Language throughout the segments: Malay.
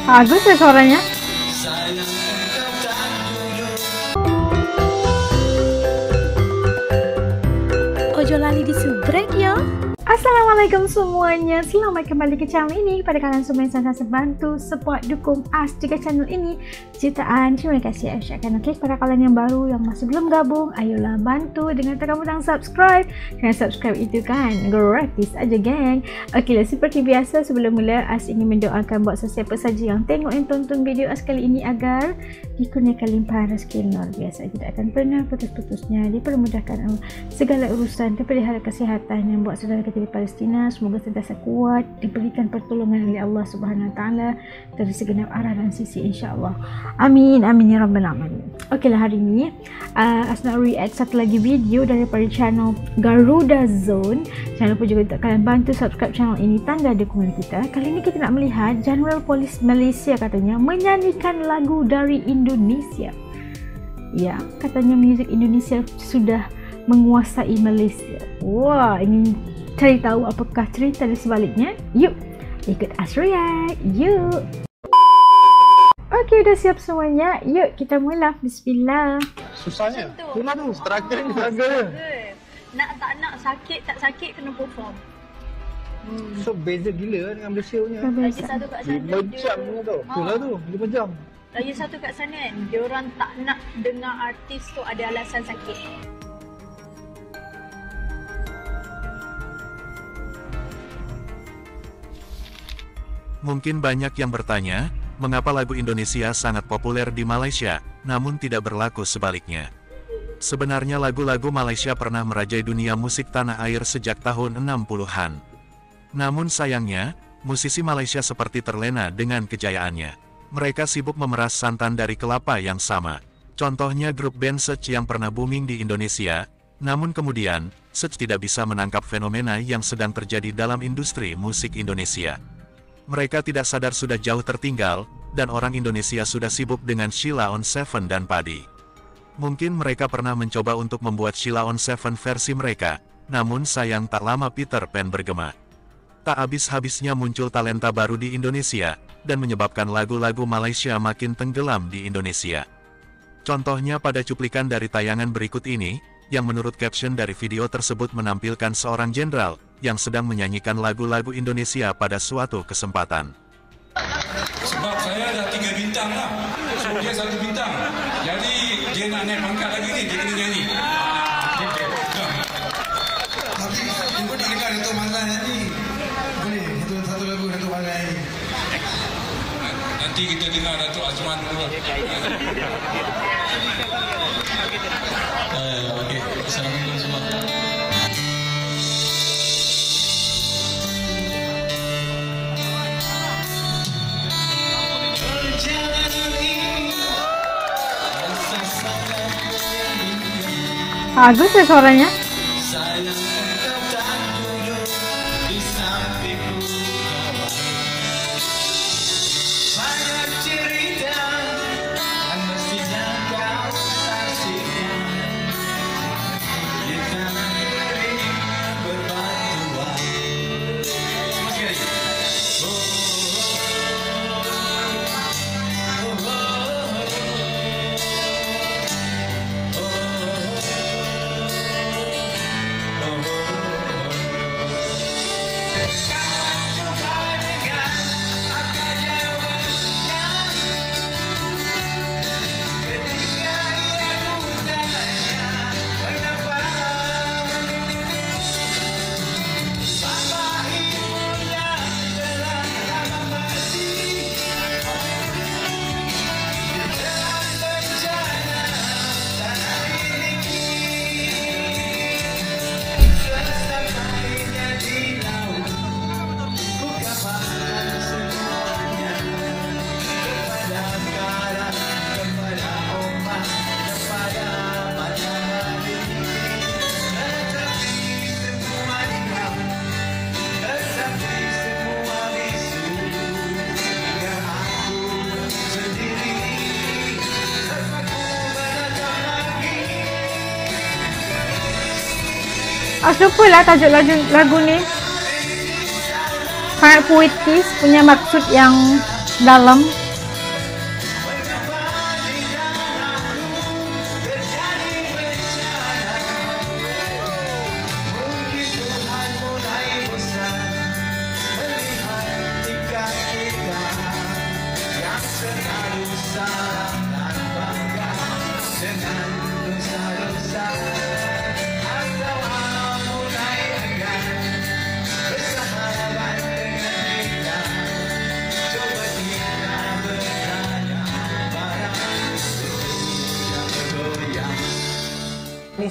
Bagus ya suaranya. Ojo lali disubrek ya. Assalamualaikum semuanya, selamat kembali ke channel ini. Pada kalian semua yang sangat bantu, support, dukung us juga channel ini, jutaan terima kasih ucapkan. Oke, pada kalian yang baru yang masih belum gabung, ayolah bantu dengan tekan butang subscribe. Karena subscribe itu kan gratis aja geng. Oke lah, seperti biasa sebelum mula us ingin mendoakan buat sesiapa saja yang tengok dan tonton video us kali ini agar dikurniakan limpahan rezeki luar biasa, tidak akan pernah putus-putusnya, dipermudahkan segala urusan, diberi hal kesihatan yang buat saudara kita di Palestina semoga sentiasa kuat, diberikan pertolongan oleh Allah Subhanahu Wa Taala dari segenap arah dan sisi, insya-Allah. Amin amin ya rabbal alamin. Okeylah, hari ini as nak react satu lagi video daripada channel Garuda Zone. Jangan lupa juga untuk kalian bantu subscribe channel ini, tanda dukungan kita. Kali ini kita nak melihat General Polis Malaysia katanya menyanyikan lagu dari Indonesia. Ya, katanya muzik Indonesia sudah menguasai Malaysia. Wah, ini cari tahu apakah cerita di sebaliknya. Yuk, ikut us react. Yuk. Okey, dah siap semuanya. Yuk, kita mula. Bismillah. Susahnya. Itulah tu, struggle. Nak tak nak, sakit tak sakit kena perform. So beza gila dengan Malaysia punya. Lagi satu kat sana 5 jam punya tu. Itulah tu, 5 jam. Lagi satu kat sana kan, dia orang tak nak dengar artis tu ada alasan sakit. Mungkin banyak yang bertanya, mengapa lagu Indonesia sangat populer di Malaysia, namun tidak berlaku sebaliknya. Sebenarnya lagu-lagu Malaysia pernah merajai dunia musik tanah air sejak tahun 60-an. Namun sayangnya, musisi Malaysia seperti terlena dengan kejayaannya. Mereka sibuk memeras santan dari kelapa yang sama. Contohnya grup band Search yang pernah booming di Indonesia, namun kemudian, Search tidak bisa menangkap fenomena yang sedang terjadi dalam industri musik Indonesia. Mereka tidak sadar sudah jauh tertinggal, dan orang Indonesia sudah sibuk dengan Sheila on 7 dan Padi. Mungkin mereka pernah mencoba untuk membuat Sheila on 7 versi mereka, namun sayang tak lama Peter Pan bergema. Tak habis-habisnya muncul talenta baru di Indonesia, dan menyebabkan lagu-lagu Malaysia makin tenggelam di Indonesia. Contohnya pada cuplikan dari tayangan berikut ini, yang menurut caption dari video tersebut menampilkan seorang jenderal, yang sedang menyanyikan lagu-lagu Indonesia pada suatu kesempatan. Sebab saya dah 3 bintang lah, so dia 1 bintang. Jadi dia nak naik pangkat lagi ni, dia kena nyanyi. Tapi cuba nak dengar Dato' Mazlan nyanyi. Boleh, satu lagu Dato' Mazlan nyanyi. Nanti kita dengar Dato' Azman dulu. Okey, assalamualaikum semua. Bagus ya suaranya. Lupa lah tajuk lagu ni. Sangat puitis, punya maksud yang dalam.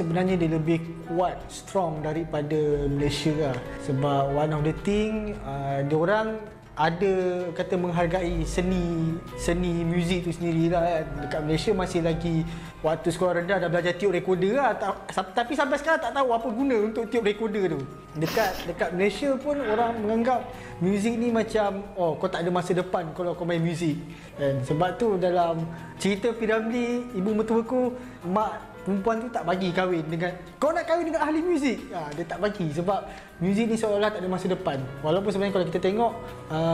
sebenarnya dia lebih kuat, strong daripada Malaysia lah. Sebab one of the thing, diorang ada kata menghargai seni muzik tu sendiri lah kan. Dekat Malaysia masih lagi waktu sekolah rendah dah belajar tiup recorder lah, tapi sampai sekarang tak tahu apa guna untuk tiup recorder tu. Dekat Malaysia pun orang menganggap muzik ni macam kau tak ada masa depan kalau kau main muzik kan. Sebab tu dalam cerita P.Ramlee, ibu mertuaku, mak perempuan tu tak bagi kahwin dengan, kau nak kahwin dengan ahli muzik, dia tak bagi sebab muzik ni seolah-olah tak ada masa depan. Walaupun sebenarnya kalau kita tengok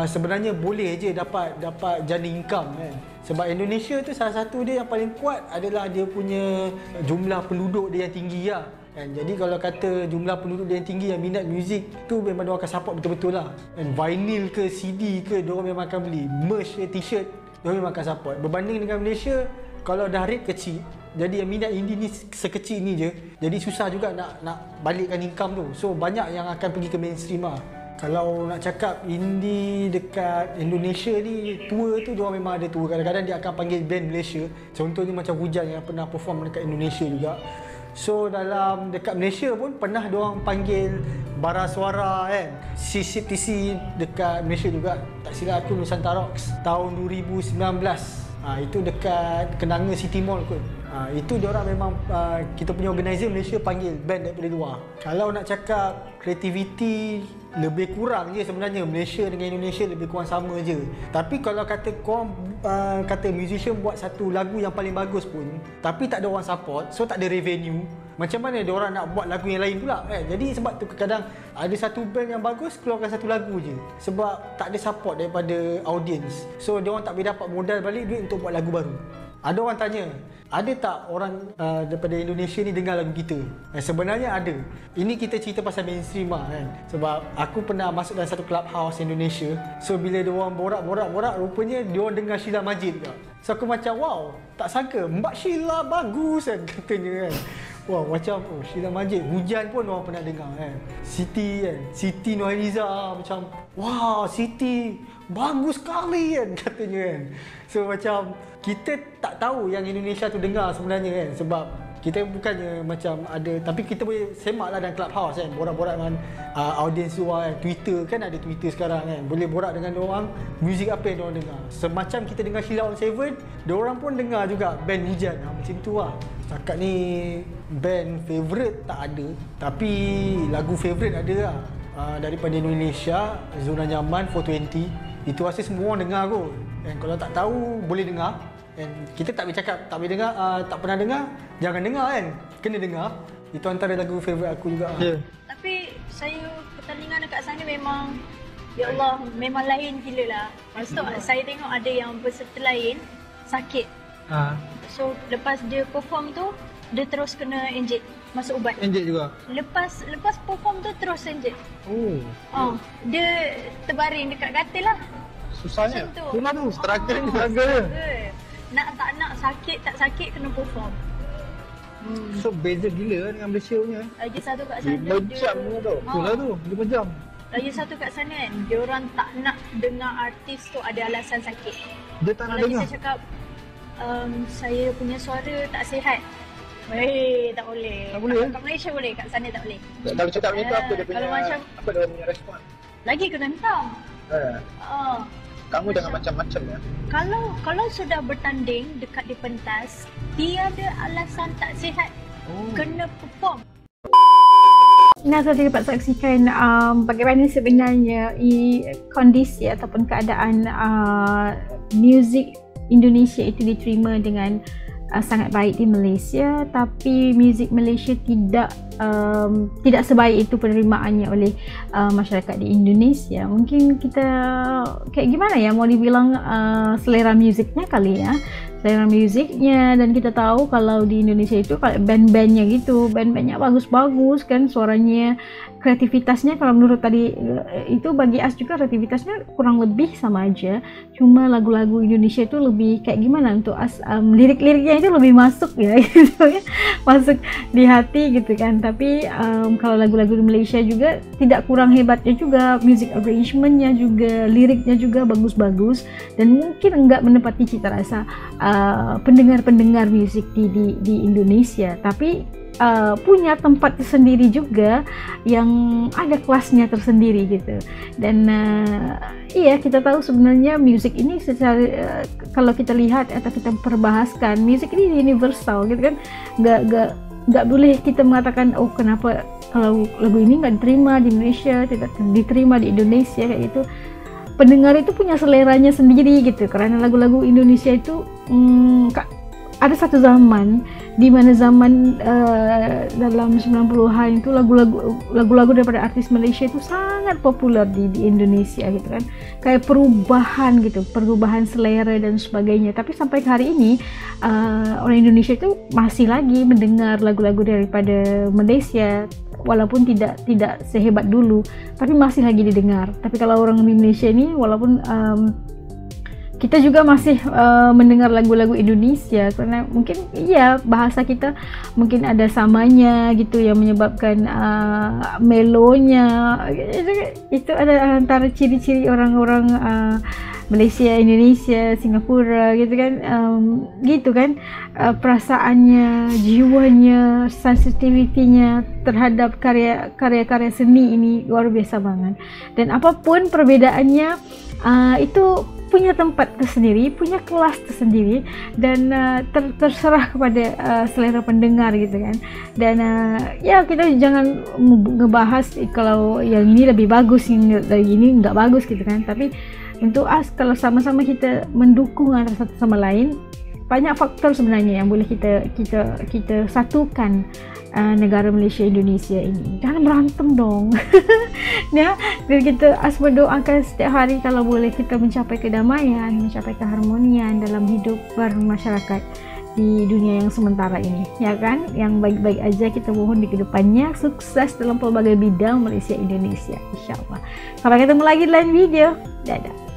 sebenarnya boleh je dapat jana income kan. Sebab Indonesia tu salah satu dia yang paling kuat adalah dia punya jumlah penduduk dia yang tinggi lah kan. Jadi kalau kata jumlah penduduk dia yang tinggi yang minat muzik tu, memang diorang akan support betul-betul lah kan. Vinyl ke CD ke diorang memang akan beli, merch ke t-shirt diorang memang akan support. Berbanding dengan Malaysia, kalau dah rate kecil, jadi yang minat indie ni sekecil ni je, jadi susah juga nak balikkan income tu. So banyak yang akan pergi ke mainstream lah. Kalau nak cakap indie dekat Indonesia ni, tour tu diorang memang ada tour. Kadang-kadang dia akan panggil band Malaysia. Contohnya macam Hujan yang pernah perform dekat Indonesia juga. So dekat Malaysia pun pernah diorang panggil Bara Suara kan, CCTC dekat Malaysia juga. Tak silap aku, Nusantara Rocks tahun 2019. Itu dekat Kenanga City Mall kot. Itu diorang memang kita punya organizer Malaysia panggil band daripada luar. Kalau nak cakap kreativiti, lebih kurang je sebenarnya. Malaysia dengan Indonesia lebih kurang sama je. Tapi kalau kata korang kata musician buat satu lagu yang paling bagus pun, tapi tak ada orang support, so tak ada revenue, macam mana diorang nak buat lagu yang lain pula kan? Jadi sebab tu kadang ada satu band yang bagus, keluarkan satu lagu je sebab tak ada support daripada audience. So diorang tak boleh dapat modal balik duit untuk buat lagu baru. Ada orang tanya, ada tak orang daripada Indonesia ni dengar lagu kita? Sebenarnya ada. Ini kita cerita pasal mainstream lah kan. Sebab aku pernah masuk dalam satu clubhouse Indonesia. So bila diorang borak, rupanya diorang dengar Sheila Majid juga. So aku macam wow, tak sangka Mbak Sheila bagus kan katanya kan. Wow, macam Sheila Majid, Hujan pun orang pernah dengar kan. Siti kan, Siti Nurhaliza macam wow, Siti bagus sekali kan katanya kan. So macam kita tak tahu yang Indonesia tu dengar sebenarnya kan. Sebab kita bukannya macam ada, tapi kita boleh semak lah dalam clubhouse kan, borak-borak dengan audiens luar kan. Twitter kan, ada Twitter sekarang kan, boleh borak dengan diorang, muzik apa yang diorang dengar. Semacam kita dengar Sheila on 7, diorang pun dengar juga band Hujan. Macam tu lah. Setakat ni band favourite tak ada, tapi lagu favourite ada lah. Daripada Indonesia, Zona Nyaman, 420, itu rasa semua orang dengar kot. Dan kalau tak tahu boleh dengar. Dan kita tak boleh cakap tak boleh dengar, tak pernah dengar, jangan dengar kan. Kena dengar. Itu antara lagu favourite aku juga. Yeah. Tapi saya pertandingan dekat sana memang, ya Allah, memang lain gila lah. Lepas tu saya tengok ada yang peserta lain sakit. So lepas dia perform tu, dia terus kena inject, masuk ubat. Inject juga? Lepas perform tu terus inject. Dia terbaring dekat katil lah. Susahnya? Itulah tu, struggle. Nak tak nak, sakit tak sakit, kena perform. So beza gila dengan Malaysia punya. Lagi satu kat sana 5 jam punya tu. Itulah tu, 5 jam. Lagi satu kat sana kan, diorang tak nak dengar artis tu ada alasan sakit. Dia tak nak dengar? Kalau kita cakap saya punya suara tak sihat, tak boleh. Tak boleh? Kat Malaysia boleh, kat sana tak boleh. Kalau cakap macam tu, apa dia punya, kalau macam, apa dia punya respon? lagi kena hentam. Kamu jangan macam-macam ya. Kalau sudah bertanding dekat di pentas, tiada alasan tak sihat, kena perform. Nah, saya dapat saksikan bagaimana sebenarnya kondisi ataupun keadaan muzik Indonesia itu diterima dengan sangat baik di Malaysia, tapi muzik Malaysia tidak sebaik itu penerimaannya oleh masyarakat di Indonesia. Mungkin kita kayak gimana ya, mau dibilang selera musiknya kali ya, selera musiknya. Dan kita tahu kalau di Indonesia itu band-bandnya gitu, band-bandnya bagus-bagus kan, suaranya, kreativitasnya. Kalau menurut tadi itu bagi As juga kreativitasnya kurang lebih sama aja, cuma lagu-lagu Indonesia itu lebih kayak gimana untuk As, lirik-liriknya itu lebih masuk ya gitu ya, masuk di hati gitu kan. Tapi kalau lagu-lagu di Malaysia juga tidak kurang hebatnya juga, music arrangementnya juga, liriknya juga bagus-bagus, dan mungkin enggak menepati cita rasa pendengar-pendengar musik di Indonesia. Tapi punya tempat tersendiri juga yang ada kelasnya tersendiri gitu. Dan iya, kita tahu sebenarnya musik ini secara kalau kita lihat atau kita perbahaskan, musik ini universal gitu kan. Nggak boleh kita mengatakan oh kenapa kalau lagu ini nggak diterima di Indonesia, tidak diterima di Indonesia kayak gitu. Pendengar itu punya seleranya sendiri gitu, karena lagu-lagu Indonesia itu ada satu zaman di mana zaman dalam 90-an itu lagu-lagu daripada artis Malaysia itu sangat populer di Indonesia gitu kan, kayak perubahan selera dan sebagainya. Tapi sampai hari ini orang Indonesia itu masih lagi mendengar lagu-lagu daripada Malaysia, walaupun tidak sehebat dulu, tapi masih lagi didengar. Tapi kalau orang Indonesia ini, walaupun kita juga masih mendengar lagu-lagu Indonesia, karena mungkin iya bahasa kita mungkin ada samanya gitu yang menyebabkan melonya itu ada antara ciri-ciri orang-orang Malaysia, Indonesia, Singapura gitu kan, perasaannya, jiwanya, sensitivitinya terhadap karya-karya seni ini luar biasa banget. Dan apapun perbedaannya, itu punya tempat tersendiri, punya kelas tersendiri, dan terserah kepada selera pendengar gitu kan. Dan ya kita jangan ngebahas kalau yang ini lebih bagus, yang ini nggak bagus gitu kan. Tapi untuk kalau sama-sama kita mendukung antara satu sama lain, banyak faktor sebenarnya yang boleh kita satukan negara Malaysia Indonesia ini. Jangan berantem dong. Ya, dan kita berdoakan setiap hari kalau boleh kita mencapai kedamaian, mencapai keharmonian dalam hidup bermasyarakat di dunia yang sementara ini, ya kan? Yang baik-baik aja kita mohon di kedepannya, sukses dalam pelbagai bidang Malaysia Indonesia, insyaallah. Sampai ketemu lagi di lain video. Dadah.